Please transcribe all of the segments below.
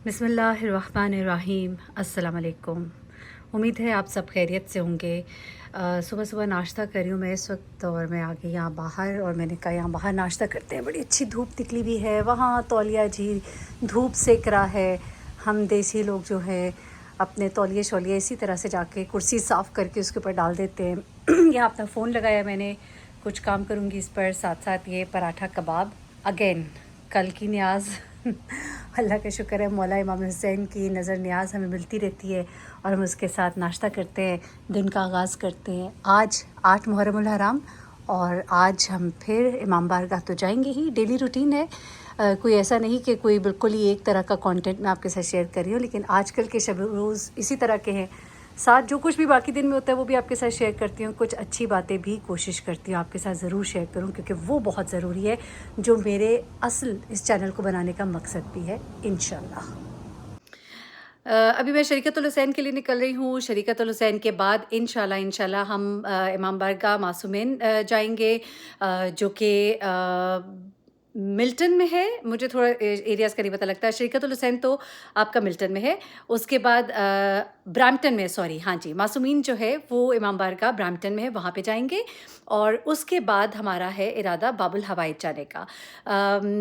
बिस्मिल्लाहिर्रहमानिर्रहीम। अस्सलाम वालेकुम। उम्मीद है आप सब खैरियत से होंगे। सुबह सुबह नाश्ता कर रही हूँ मैं इस वक्त, और मैं आ गई यहाँ बाहर, और मैंने कहा यहाँ बाहर नाश्ता करते हैं। बड़ी अच्छी धूप निकली हुई है, वहाँ तौलिया जी धूप सेक रहा है। हम देसी लोग जो है अपने तौलिए शौलिए इसी तरह से जाके कुर्सी साफ़ करके उसके ऊपर डाल देते हैं। यहाँ अपना फ़ोन लगाया मैंने, कुछ काम करूँगी इस पर, साथ साथ ये पराठा कबाब अगेन कल की न्याज़। अल्लाह का शुक्र है, मौला इमाम हुसैन की नज़र न्याज हमें मिलती रहती है और हम उसके साथ नाश्ता करते हैं, दिन का आगाज़ करते हैं। आज 8 मुहर्रमुल हराम, और आज हम फिर इमाम बारगाह तो जाएंगे ही, डेली रूटीन है। कोई ऐसा नहीं कि कोई बिल्कुल ही एक तरह का कंटेंट मैं आपके साथ शेयर कर रही हूँ, लेकिन आजकल के शब रोज़ इसी तरह के हैं। साथ जो कुछ भी बाकी दिन में होता है वो भी आपके साथ शेयर करती हूँ। कुछ अच्छी बातें भी कोशिश करती हूँ आपके साथ ज़रूर शेयर करूँ, क्योंकि वो बहुत ज़रूरी है, जो मेरे असल इस चैनल को बनाने का मकसद भी है इंशाल्लाह। अभी मैं शरीकतुल हुसैन के लिए निकल रही हूँ। शरीकतुल हुसैन के बाद इंशाल्लाह हम इमाम बारगाह मासूमेन जाएंगे, जो कि मिल्टन में है। मुझे थोड़ा एरियाज़ का नहीं पता लगता है। शरीकतुल हुसैन तो आपका मिल्टन में है, उसके बाद ब्रैम्पटन में, सॉरी, हाँ जी, मासूमीन जो है वो इमाम बारगाह ब्रैम्पटन में है, वहाँ पे जाएंगे। और उसके बाद हमारा है इरादा बाबुल हवाइज जाने का।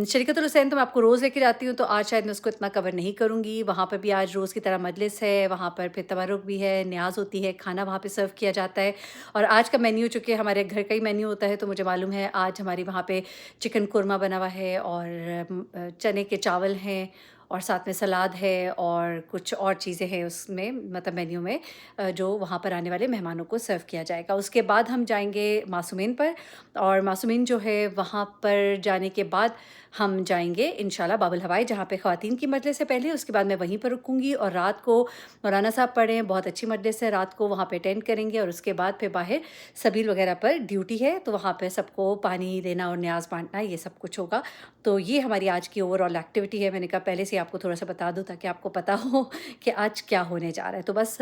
शरीकतुल हुसैन तो मैं आपको रोज़ लेकर जाती हूँ, तो आज शायद मैं उसको इतना कवर नहीं करूँगी। वहाँ पर भी आज रोज़ की तरह मजलिस है, वहाँ पर फिर तबरुक भी है, न्याज होती है, खाना वहाँ पे सर्व किया जाता है। और आज का मेन्यू, चूँकि हमारे घर का ही मेन्यू होता है, तो मुझे मालूम है आज हमारी वहाँ पे चिकन कोरमा बना हुआ है, और चने के चावल हैं, और साथ में सलाद है, और कुछ और चीज़ें हैं उसमें, मतलब मेन्यू में, जो वहाँ पर आने वाले मेहमानों को सर्व किया जाएगा। उसके बाद हम जाएंगे मासूमीन पर, और मासूमीन जो है वहाँ पर जाने के बाद हम जाएंगे इंशाल्लाह बाबुल हवाई, जहाँ पे ख़वातीन की मजलिस है पहले, उसके बाद मैं वहीं पर रुकूंगी। और रात को मौलाना साहब पढ़े हैं, बहुत अच्छी मजलिस है, रात को वहाँ पे अटेंड करेंगे। और उसके बाद फिर बाहर सबील वगैरह पर ड्यूटी है, तो वहाँ पे सबको पानी देना और न्याज बांटना, ये सब कुछ होगा। तो ये हमारी आज की ओवरऑल एक्टिविटी है। मैंने कहा पहले से आपको थोड़ा सा बता दूं, ताकि आपको पता हो कि आज क्या होने जा रहा है। तो बस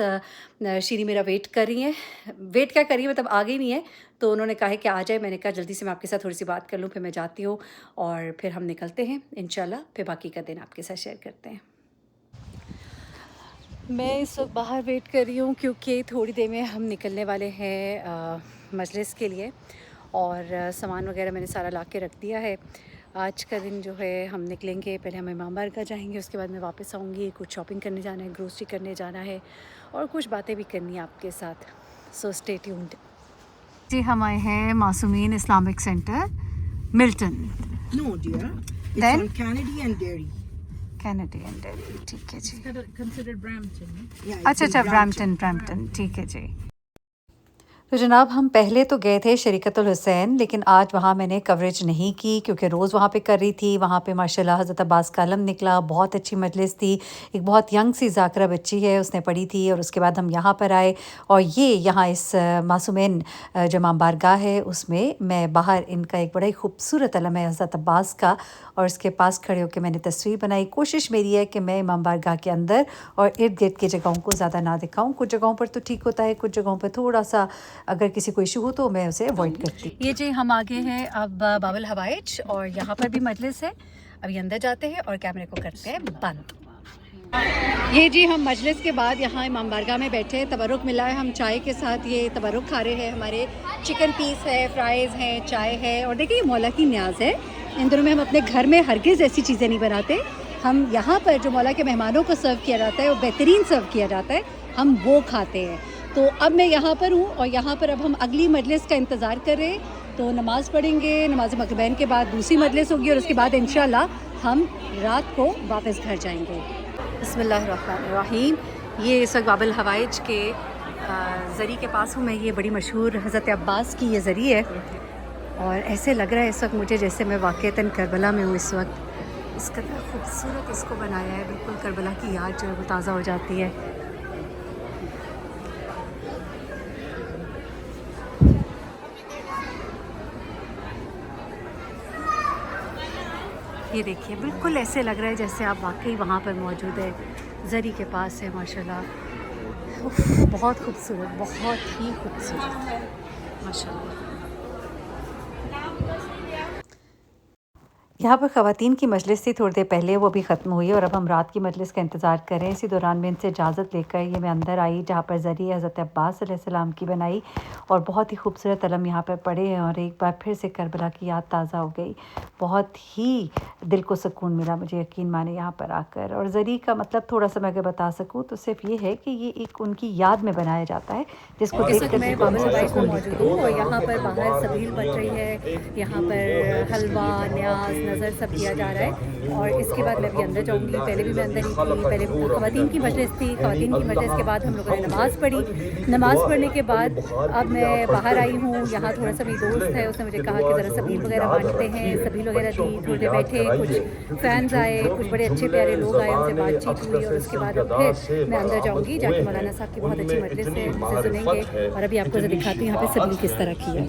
शीरी मेरा वेट कर रही है, वेट क्या कर रही है, मतलब आ गई नहीं है, तो उन्होंने कहा है कि आ जाए। मैंने कहा जल्दी से मैं आपके साथ थोड़ी सी बात कर लूँ, फिर मैं जाती हूँ, और फिर हम निकलते हैं इंशाल्लाह। फिर बाकी का दिन आपके साथ शेयर करते हैं। मैं इस वक्त बाहर वेट कर रही हूँ, क्योंकि थोड़ी देर में हम निकलने वाले हैं मजलिस के लिए, और सामान वगैरह मैंने सारा ला के रख दिया है। आज का दिन जो है हम निकलेंगे, पहले हम इमाम बारगाह जाएंगे, उसके बाद मैं वापस आऊँगी। कुछ शॉपिंग करने जाना है, ग्रोसरी करने जाना है, और कुछ बातें भी करनी है आपके साथ। So stay tuned. जी, हम आए हैं Masumeen Islamic centre, Milton. No, dear. It's Then? on Kennedy and Derry. Kennedy and Delhi, ठीक है जी। considered Brampton. Yeah, it's अच्छा in अच्छा, ब्रैम्पटन, ठीक है जी। तो जनाब, हम पहले तो गए थे शरीकतुल हुसैन, लेकिन आज वहाँ मैंने कवरेज नहीं की, क्योंकि रोज़ वहाँ पे कर रही थी। वहाँ पे माशाल्लाह हज़रत अब्बास का आलम निकला, बहुत अच्छी मजलिस थी। एक बहुत यंग सी ज़ाकरा बच्ची है, उसने पढ़ी थी। और उसके बाद हम यहाँ पर आए, और ये यहाँ इस मासूमेन जो इमाम बारगाह है, उसमें मैं बाहर इनका एक बड़ा ही खूबसूरत अलम है हज़रत अब्बास का, और उसके पास खड़े होकर मैंने तस्वीर बनाई। कोशिश मेरी है कि मैं इमाम बारगाह के अंदर और इर्द गिर्द की जगहों को ज़्यादा ना दिखाऊँ। कुछ जगहों पर तो ठीक होता है, कुछ जगहों पर थोड़ा सा अगर किसी को इशू हो तो मैं उसे अवॉइड करती हूँ। ये जी, हम आगे हैं अब बाबुल हवाइज, और यहाँ पर भी मजलिस है। अभी अंदर जाते हैं और कैमरे को करते हैं बंद। ये जी, हम मजलिस के बाद यहाँ इमाम बारगाह में बैठे हैं। तबरुक मिला है, हम चाय के साथ ये तबरुक खा रहे हैं। हमारे चिकन पीस है, फ्राइज़ हैं, चाय है, और देखिए ये मौला की न्याज है। इन दिनों में हम अपने घर में हरगिज़ ऐसी चीज़ें नहीं बनाते। हम यहाँ पर जो मौला के मेहमानों को सर्व किया जाता है, वो बेहतरीन सर्व किया जाता है, हम वो खाते हैं। तो अब मैं यहाँ पर हूँ, और यहाँ पर अब हम अगली मजलिस का इंतज़ार कर रहे हैं। तो नमाज़ पढ़ेंगे, नमाज मगरिब के बाद दूसरी मजलिस होगी, और उसके बाद इंशाल्लाह हम रात को वापस घर जाएंगे। बिस्मिल्लाहिर्रहमानिर्रहीम। ये इस वक्त बाबुल हवाइज के ज़री के पास हूँ मैं। ये बड़ी मशहूर हज़रत अब्बास की ये ज़री है, और ऐसे लग रहा है इस वक्त मुझे जैसे मैं वाक़ईतन करबला में हूँ इस वक्त। इस कदर खूबसूरत इसको बनाया है, बिल्कुल करबला की याद जो है वो ताज़ा हो जाती है। ये देखिए, बिल्कुल ऐसे लग रहा है जैसे आप वाकई वहाँ पर मौजूद है, ज़री के पास है। माशाल्लाह, उफ़, बहुत खूबसूरत, बहुत ही खूबसूरत, माशाल्लाह। यहाँ पर ख़वातीन की मजलिस थी थोड़ी देर पहले, वो भी ख़त्म हुई है और अब हम रात की मजलिस का इंतज़ार कर रहे हैं। इसी दौरान मैं इनसे इजाज़त लेकर ये मैं अंदर आई, जहाँ पर ज़रिए हज़रत अब्बास अलैहिस्सलाम की बनाई और बहुत ही खूबसूरत अलम यहाँ पर पड़े हैं और एक बार फिर से करबला की याद ताज़ा हो गई। बहुत ही दिल को सुकून मिला मुझे, यकीन माने, यहाँ पर आकर। और ज़री का मतलब थोड़ा-सा मैं अगर बता सकूँ तो सिर्फ़ ये है कि ये एक उनकी याद में बनाया जाता है, जिसको देखकर मैं बाबा बाइस में मौजूद हूँ और यहाँ पर बाहर सबील बन रही है। यहाँ पर हलवा, न्याज़, नज़र सब दिया जा रहा है और इसके बाद मैं भी अंदर जाऊँगी। पहले भी मैं अंदर ही थी, पहले ख़वातीन की मजलिस थी। ख़वातीन की मजलिस के बाद हम लोगों ने नमाज़ पढ़ी। नमाज़ पढ़ने के बाद अब मैं बाहर आई हूँ। यहाँ थोड़ा-सा मेरी दोस्त है, उसने मुझे कहा कि ज़रा सबील वगैरह बाँटते हैं। सबील वगैरह दी, थोड़ी देर बैठे, कुछ फ़ैन्स आए, कुछ बड़े अच्छे प्यारे लोग आए, उनसे बातचीत हुई और उसके बाद अब फिर मैं अंदर जाऊँगी। जाके मौलाना साहब की बहुत अच्छी मजलिस है, उनसे सुनेंगे और अभी आपको ज़रा दिखाती हूँ यहाँ पे सबील किस तरह की है।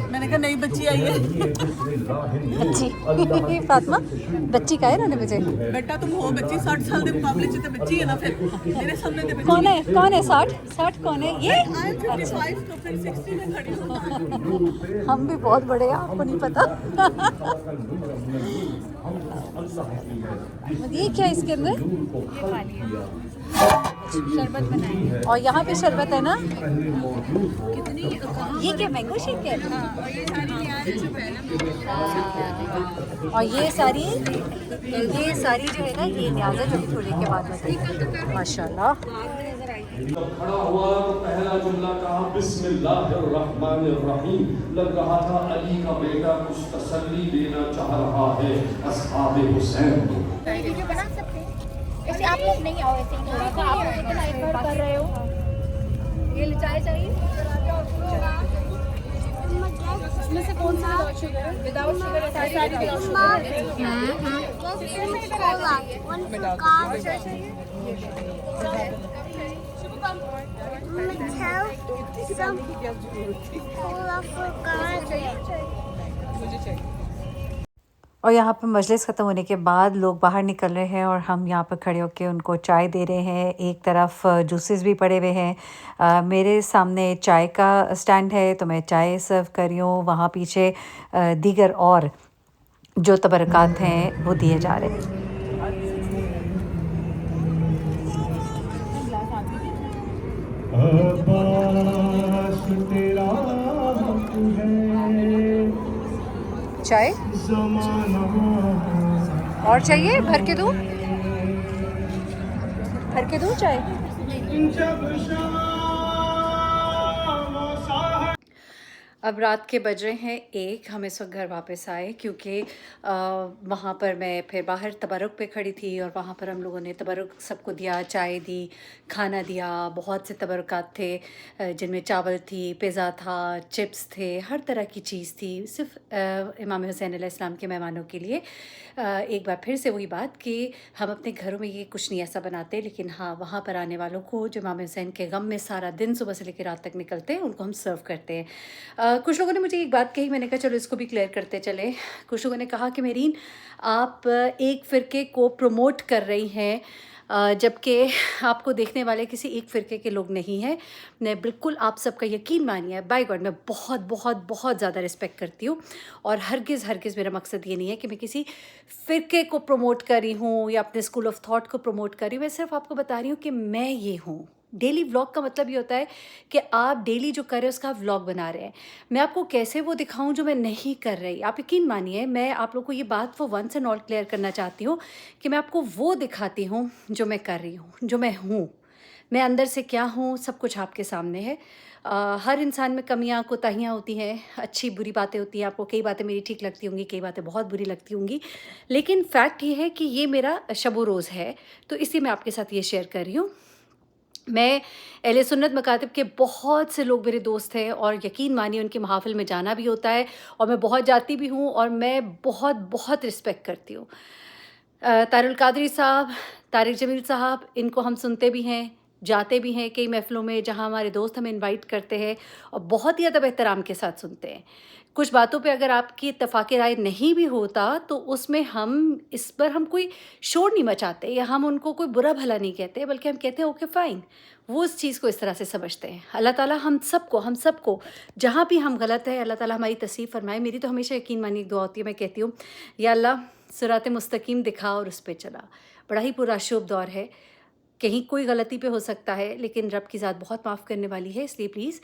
मैंने कहा नई बच्ची आई है। बच्ची फातिमा, बच्ची का है ना मुझे। बेटा तुम हो बच्ची 60 साल के मुकाबले च ते बच्ची है ना, फिर मेरे सामने ते बच्ची कौन है? कौन है 60 कौन है ये? आई एम 55 तो फिर 60 में खड़ी हूँ। हम भी बहुत बड़े हैं, आपको नहीं पता। ये क्या है इसके अंदर? ये पानी है, शरबत बनाएंगे। और यहाँ पे शरबत है ना? कितनी ये क्या मैंगो शेक है? और ये सारी रियाज जो है ना, और ये सारी जो है ना, ये न्याज़ है जो कि थोड़े के बाद में माशाल्लाह। जब खड़ा हुआ तो पहला जुमला कहा बिस्मिल्लाहिर्रहमानिर्रहीम। लग रहा था अली का बेटा कुछ तसल्ली देना चाह रहा है अस्हाबे हुसैन को। वीडियो बना सकते हैं ऐसे, आप लोग नहीं आओ ऐसे ही थोड़ा सा, आप लोग इतना एफर्ट कर रहे हो। ये चाय चाहिए इसमें से कौन सा विदाउट शुगर? विदाउट शुगर सारी विदाउट मुझे चाहिए। और यहाँ पर मजलिस ख़त्म होने के बाद लोग बाहर निकल रहे हैं और हम यहाँ पर खड़े होकर उनको चाय दे रहे हैं। एक तरफ जूसेस भी पड़े हुए हैं। मेरे सामने चाय का स्टैंड है तो मैं चाय सर्व कर रही हूँ। वहाँ पीछे दीगर और जो तबरकात हैं वो दिए जा रहे हैं। चाय और चाहिए? भर के दूँ? भर के दूँ चाय? अब रात के बज रहे हैं 1। हम इस वक्त घर वापस आए क्योंकि वहाँ पर मैं फिर बाहर तबरुक पे खड़ी थी और वहाँ पर हम लोगों ने तबरुक सबको दिया, चाय दी, खाना दिया। बहुत से तबरुकात थे जिनमें चावल थी, पिज़्ज़ा था, चिप्स थे, हर तरह की चीज़ थी, सिर्फ इमाम हुसैन अलैहिस्सलाम के मेहमानों के लिए। एक बार फिर से वही बात कि हम अपने घरों में ये कुछ नहीं ऐसा बनाते, लेकिन हाँ, वहाँ पर आने वालों को जो इमाम हुसैन के गम में सारा दिन सुबह से लेकर रात तक निकलते हैं, उनको हम सर्व करते हैं। कुछ लोगों ने मुझे एक बात कही, मैंने कहा चलो इसको भी क्लियर करते चले। कुछ लोगों ने कहा कि मेरीन, आप एक फ़िरके को प्रमोट कर रही हैं जबकि आपको देखने वाले किसी एक फ़िरके के लोग नहीं हैं। मैं बिल्कुल आप सबका यकीन मानिए, बाय गॉड मैं बहुत बहुत बहुत ज़्यादा रिस्पेक्ट करती हूँ और हरगिज़ मेरा मकसद ये नहीं है कि मैं किसी फ़िरके को प्रमोट कर रही हूँ या अपने स्कूल ऑफ थॉट को प्रमोट कर रही हूँ। मैं सिर्फ आपको बता रही हूँ कि मैं ये हूँ। डेली व्लॉग का मतलब ये होता है कि आप डेली जो कर रहे हो उसका आप व्लॉग बना रहे हैं। मैं आपको कैसे वो दिखाऊं जो मैं नहीं कर रही। आप यकीन मानिए, मैं आप लोगों को ये बात वो वंस एंड ऑल क्लियर करना चाहती हूँ कि मैं आपको वो दिखाती हूँ जो मैं कर रही हूँ, जो मैं हूँ। मैं अंदर से क्या हूँ सब कुछ आपके सामने है। हर इंसान में कमियां कोताहियां होती हैं, अच्छी बुरी बातें होती हैं। आपको कई बातें मेरी ठीक लगती होंगी, कई बातें बहुत बुरी लगती होंगी, लेकिन फैक्ट ये है कि ये मेरा शब व रोज़ है, तो इसलिए मैं आपके साथ ये शेयर कर रही हूँ। मैं अहले सुन्नत मकातिब के बहुत से लोग मेरे दोस्त हैं और यकीन मानिए उनकी महफ़िल में जाना भी होता है और मैं बहुत जाती भी हूँ और मैं बहुत बहुत रिस्पेक्ट करती हूँ। तारुल कादरी साहब, तारिक जमील साहब, इनको हम सुनते भी हैं, जाते भी हैं कई महफ़िलों में जहाँ हमारे दोस्त हमें इनवाइट करते हैं और बहुत ही अदब एहतराम के साथ सुनते हैं। कुछ बातों पे अगर आपकी इत्तेफाक राय नहीं भी होता तो उसमें हम इस पर हम कोई शोर नहीं मचाते या हम उनको कोई बुरा भला नहीं कहते, बल्कि हम कहते हैं ओके फ़ाइन। वो उस चीज़ को इस तरह से समझते हैं। अल्लाह ताला हम सबको जहाँ भी हम गलत है, अल्लाह ताला हमारी तसीफ़ फरमाए। मेरी तो हमेशा यकीन मानी एक दुआ होती है, मैं कहती हूँ या अल्लाह सिरात मुस्तकीम दिखा और उस पे चला। बड़ा ही पुरअशुभ दौर है, कहीं कोई गलती पे हो सकता है, लेकिन रब की ज़ात बहुत माफ़ करने वाली है। इसलिए प्लीज़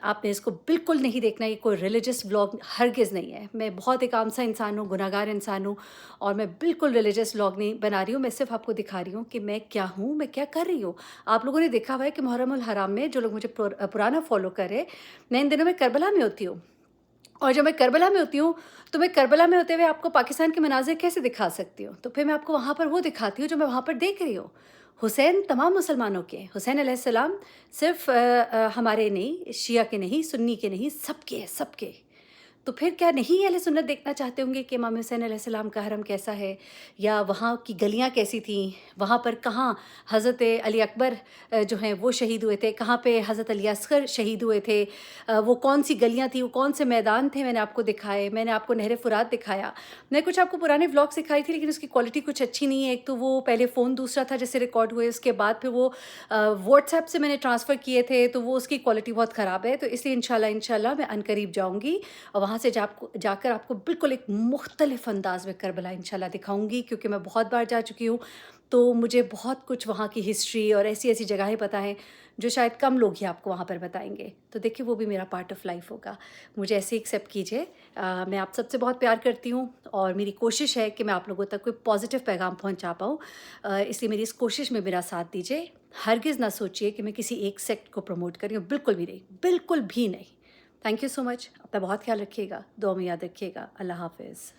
आपने इसको बिल्कुल नहीं देखना, ये कोई रिलीजियस व्लॉग हरगिज़ नहीं है। मैं बहुत एक आम सा इंसान हूँ, गुनाहगार इंसान हूँ, और मैं बिल्कुल रिलीजियस व्लॉग नहीं बना रही हूँ। मैं सिर्फ आपको दिखा रही हूँ कि मैं क्या हूँ, मैं क्या कर रही हूँ। आप लोगों ने देखा हुआ है कि मुहर्रम उल हराम में जो लोग मुझे पुराना फॉलो कर रहे हैं, मैं इन दिनों में करबला में होती हूँ, और जब मैं करबला में होती हूँ तो मैं करबला में होते हुए आपको पाकिस्तान के मनाज़िर कैसे दिखा सकती हूँ? तो फिर मैं आपको वहाँ पर वो दिखाती हूँ जो मैं वहाँ पर देख रही हूँ। हुसैन तमाम मुसलमानों के, हुसैन अलैहिस्सलाम सिर्फ हमारे नहीं, शिया के नहीं, सुन्नी के नहीं, सबके हैं, सबके। तो फिर क्या नहीं अहले सुन्नत देखना चाहते होंगे कि इमाम हुसैन अलैहिस्सलाम का हरम कैसा है, या वहाँ की गलियाँ कैसी थीं, वहाँ पर कहाँ हज़रत अली अकबर जो हैं वो शहीद हुए थे, कहाँ पे हज़रत अली असगर शहीद हुए थे, वो कौन सी गलियाँ थी, वो कौन से मैदान थे, मैंने आपको दिखाए। मैंने आपको नहर फ़ुरात दिखाया। मैं कुछ आपको पुराने व्लॉग सिखाई थी, लेकिन उसकी क्वालिटी कुछ अच्छी नहीं है। एक तो वो पहले फ़ोन दूसरा था जिससे रिकॉर्ड हुए, उसके बाद फिर वो व्हाट्सएप से मैंने ट्रांसफ़र किए थे, तो वो उसकी क्वालिटी बहुत ख़राब है। तो इसलिए इंशाल्लाह मैं अनकरीब जाऊँगी और वहाँ से जाकर आपको बिल्कुल एक मुख्तलिफ़ अंदाज़ में करबला इंशाल्लाह दिखाऊँगी, क्योंकि मैं बहुत बार जा चुकी हूँ, तो मुझे बहुत कुछ वहाँ की हिस्ट्री और ऐसी-ऐसी जगहें पता हैं जो शायद कम लोग ही आपको वहाँ पर बताएँगे। तो देखिए वो भी मेरा पार्ट ऑफ लाइफ होगा, मुझे ऐसे ही एक्सेप्ट कीजिए। मैं आप सबसे बहुत प्यार करती हूँ और मेरी कोशिश है कि मैं आप लोगों तक कोई पॉजिटिव पैगाम पहुँचा पाऊँ। इसलिए मेरी इस कोशिश में मेरा साथ दीजिए। हरगिज़ ना सोचिए कि मैं किसी एक सेक्ट को प्रमोट कर रही हूँ, बिल्कुल भी नहीं, बिल्कुल भी नहीं। Thank you so much. अपना बहुत ख्याल रखिएगा, दुआ में याद रखिएगा। अल्लाह हाफ़िज़।